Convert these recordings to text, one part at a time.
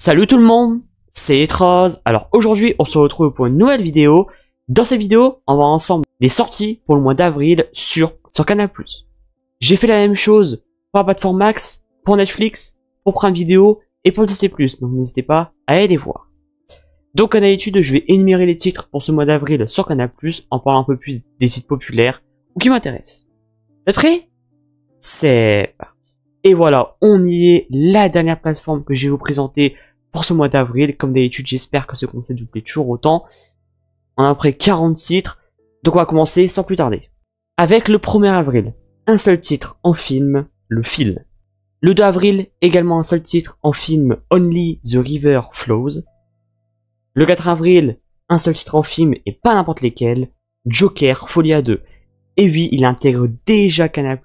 Salut tout le monde, c'est Etraz. Alors aujourd'hui on se retrouve pour une nouvelle vidéo. Dans cette vidéo on va voir ensemble les sorties pour le mois d'avril sur Canal+. J'ai fait la même chose pour la plateforme Max, pour Netflix, pour Prime Video et pour Disney+, donc n'hésitez pas à aller les voir. Donc comme d'habitude je vais énumérer les titres pour ce mois d'avril sur Canal+, en parlant un peu plus des titres populaires ou qui m'intéressent. Vous êtes prêts? C'est parti. Et voilà, on y est, la dernière plateforme que je vais vous présenter pour ce mois d'avril. Comme d'habitude, j'espère que ce concept vous plaît toujours autant. On a à peu près 40 titres, donc on va commencer sans plus tarder. Avec le 1er avril, un seul titre en film, Le Fil. Le 2 avril, également un seul titre en film, Only the River Flows. Le 4 avril, un seul titre en film et pas n'importe lesquels, Joker Folie à 2. Et oui, il intègre déjà Canal+.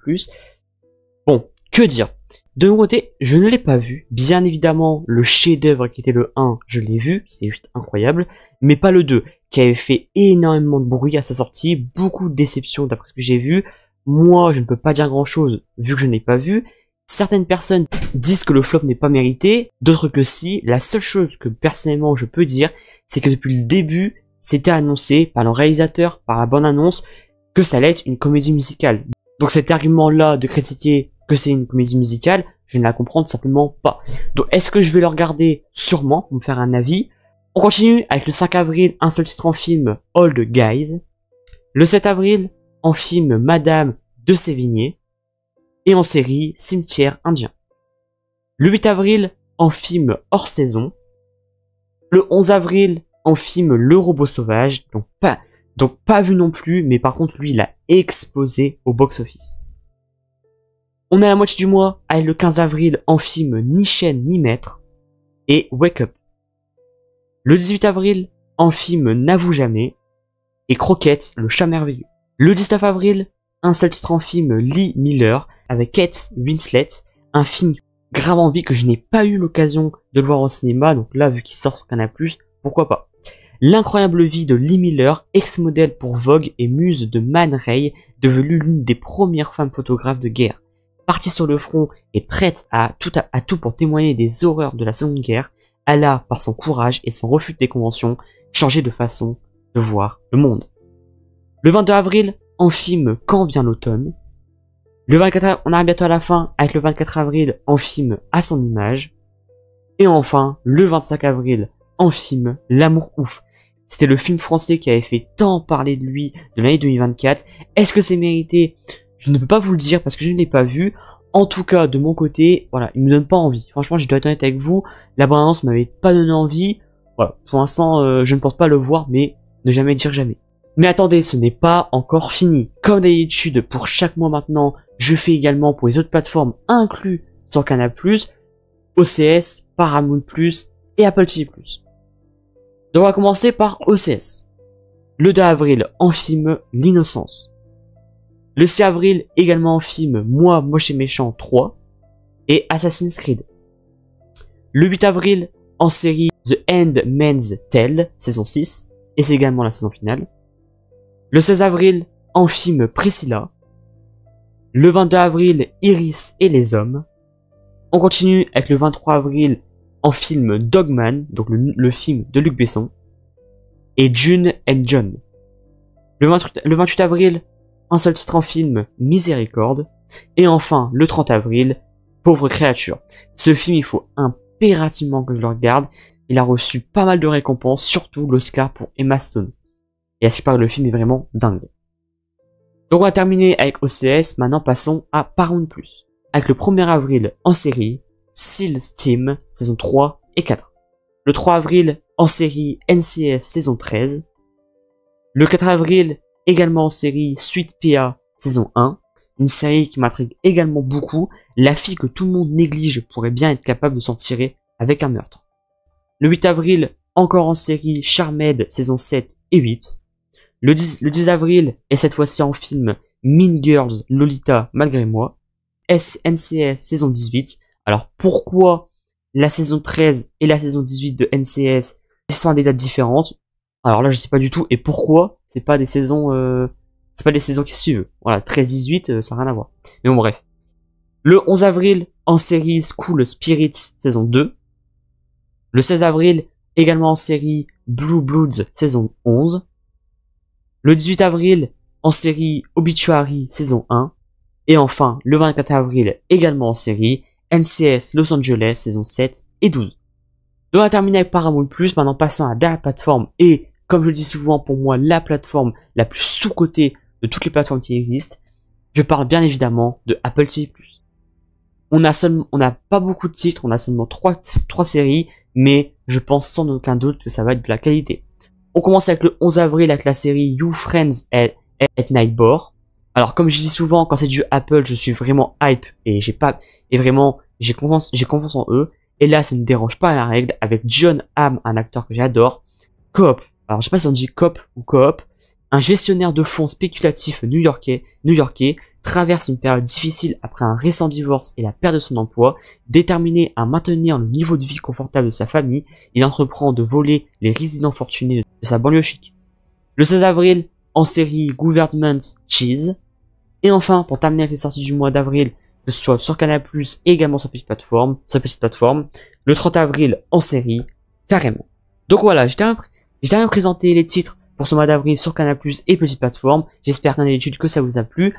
Bon, que dire? De mon côté, je ne l'ai pas vu. Bien évidemment, le chef-d'œuvre qui était le 1, je l'ai vu, c'était juste incroyable. Mais pas le 2, qui avait fait énormément de bruit à sa sortie, beaucoup de déceptions d'après ce que j'ai vu. Moi, je ne peux pas dire grand-chose vu que je n'ai pas vu. Certaines personnes disent que le flop n'est pas mérité, d'autres que si. La seule chose que personnellement je peux dire, c'est que depuis le début, c'était annoncé par le réalisateur, par la bande-annonce, que ça allait être une comédie musicale. Donc cet argument-là de critiquer que c'est une comédie musicale, je ne la comprends tout simplement pas. Donc est-ce que je vais le regarder? Sûrement, pour me faire un avis. On continue avec le 5 avril, un seul titre en film, Old Guys. Le 7 avril, en film, Madame de Sévigné. Et en série, Cimetière Indien. Le 8 avril, en film, Hors Saison. Le 11 avril, en film, Le Robot Sauvage. Donc pas vu non plus, mais par contre, lui, il a explosé au box-office. On est à la moitié du mois, avec le 15 avril, en film Ni chaîne ni maître, et Wake Up. Le 18 avril, en film N'avoue jamais, et Croquette, le chat merveilleux. Le 19 avril, un seul titre en film Lee Miller, avec Kate Winslet, un film grave envie que je n'ai pas eu l'occasion de le voir au cinéma, donc là, vu qu'il sort sur Canal+, pourquoi pas. L'incroyable vie de Lee Miller, ex-modèle pour Vogue et muse de Man Ray, devenue l'une des premières femmes photographes de guerre. Partie sur le front et prête à tout pour témoigner des horreurs de la Seconde Guerre, elle a, par son courage et son refus des conventions, changé de façon de voir le monde. Le 22 avril, en film Quand vient l'automne. Le 24, on arrive bientôt à la fin avec le 24 avril en film À son image. Et enfin, le 25 avril en film L'amour ouf. C'était le film français qui avait fait tant parler de lui de l'année 2024. Est-ce que c'est mérité? Je ne peux pas vous le dire parce que je ne l'ai pas vu. En tout cas, de mon côté, voilà, il me donne pas envie. Franchement, je dois être honnête avec vous. La bande-annonce m'avait pas donné envie. Voilà, pour l'instant, je ne pense pas le voir, mais ne jamais dire jamais. Mais attendez, ce n'est pas encore fini. Comme d'habitude, pour chaque mois maintenant, je fais également pour les autres plateformes inclus sur Canal+, OCS, Paramount+, et Apple TV+. Donc on va commencer par OCS. Le 2 avril, en film L'Innocence. Le 6 avril, également en film Moi, Moche et Méchant 3 et Assassin's Creed. Le 8 avril, en série The Handmaid's Tale, saison 6, et c'est également la saison finale. Le 16 avril, en film Priscilla. Le 22 avril, Iris et les hommes. On continue avec le 23 avril, en film Dogman, donc le film de Luc Besson. Et June and John. Le 28 avril, un seul titre en film, Miséricorde. Et enfin, le 30 avril, Pauvre créature. Ce film, il faut impérativement que je le regarde. Il a reçu pas mal de récompenses, surtout l'Oscar pour Emma Stone. Et à ce qui paraît, le film est vraiment dingue. Donc on va terminer avec OCS, maintenant passons à Paramount+. Avec le 1er avril en série, SEAL Team, saison 3 et 4. Le 3 avril en série, NCS, saison 13. Le 4 avril, également en série Sweet Pea, saison 1, une série qui m'intrigue également beaucoup, la fille que tout le monde néglige pourrait bien être capable de s'en tirer avec un meurtre. Le 8 avril, encore en série Charmed, saison 7 et 8. Le 10 avril, et cette fois-ci en film Mean Girls, Lolita, Malgré moi, NCS, saison 18. Alors pourquoi la saison 13 et la saison 18 de NCS sont à des dates différentes? Alors là, je sais pas du tout. Et pourquoi c'est pas des saisons, qui se suivent. Voilà, 13-18, ça n'a rien à voir. Mais bon, bref. Le 11 avril, en série School Spirits, saison 2. Le 16 avril, également en série Blue Bloods saison 11. Le 18 avril, en série Obituary saison 1. Et enfin, le 24 avril, également en série NCS Los Angeles saison 7 et 12. Donc on va terminer avec Paramount+, maintenant passons à la dernière plateforme et, comme je le dis souvent, pour moi, la plateforme la plus sous-cotée de toutes les plateformes qui existent. Je parle bien évidemment de Apple TV+. On n'a pas beaucoup de titres, on a seulement 3 séries, mais je pense sans aucun doute que ça va être de la qualité. On commence avec le 11 avril avec la série You Friends at Nightmare. Alors comme je dis souvent, quand c'est du Apple, je suis vraiment hype et j'ai confiance en eux. Et là, ça ne dérange pas la règle avec Jon Hamm, un acteur que j'adore. Coop. Alors je sais pas si on dit Coop ou Coop. Un gestionnaire de fonds spéculatif new-yorkais traverse une période difficile après un récent divorce et la perte de son emploi. Déterminé à maintenir le niveau de vie confortable de sa famille, il entreprend de voler les résidents fortunés de sa banlieue chic. Le 16 avril, en série Government Cheese. Et enfin, pour terminer avec les sorties du mois d'avril, que ce soit sur Canal+, et également sur petite plateforme, le 30 avril en série, carrément. Donc voilà, j'ai bien présenté les titres pour ce mois d'avril sur Canal+, et petite plateforme. J'espère qu'un d'études que ça vous a plu.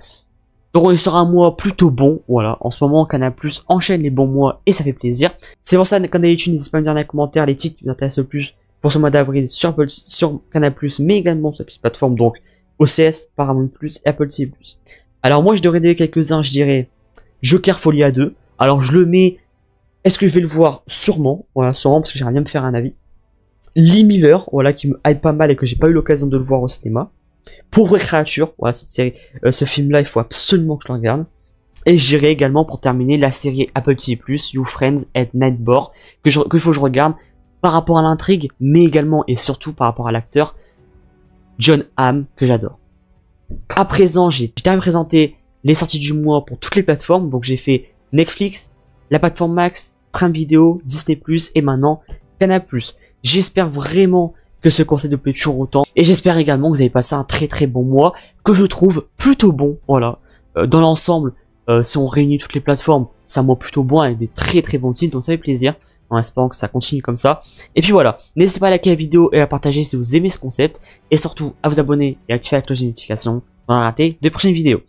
Donc on sera un mois plutôt bon, voilà. En ce moment, Canal+ enchaîne les bons mois et ça fait plaisir. C'est pour ça qu'un d'études, n'hésitez pas à me dire dans les commentaires les titres qui vous intéressent le plus pour ce mois d'avril sur Canal+, mais également sur petite plateforme, donc OCS, Paramount+, et Apple TV+. Alors moi, je devrais donner quelques-uns, je dirais Joker Folia 2. Alors je le mets, est-ce que je vais le voir? Sûrement, voilà, sûrement, parce que j'aimerais bien me faire un avis. Lee Miller, voilà, qui me hype pas mal et que j'ai pas eu l'occasion de le voir au cinéma. Pauvre créature, voilà, cette série, ce film-là, il faut absolument que je le regarde. Et je dirais également, pour terminer, la série Apple TV+, You Friends at Nightmare, qu'il faut que je regarde par rapport à l'intrigue, mais également et surtout par rapport à l'acteur, Jon Hamm, que j'adore. À présent, j'ai bien présenté les sorties du mois pour toutes les plateformes, donc j'ai fait Netflix, la plateforme Max, Prime Video, Disney+, et maintenant Canal+. J'espère vraiment que ce conseil vous plaît toujours autant. Et j'espère également que vous avez passé un très bon mois, que je trouve plutôt bon, voilà. Dans l'ensemble, si on réunit toutes les plateformes, c'est un mois plutôt bon avec des très bons titres, donc ça fait plaisir. En espérant que ça continue comme ça. Et puis voilà, n'hésitez pas à liker la vidéo et à partager si vous aimez ce concept. Et surtout, à vous abonner et activer la cloche de notification pour ne pas rater de prochaines vidéos.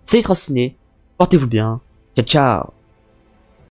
C'était Transciné, portez-vous bien, ciao ciao.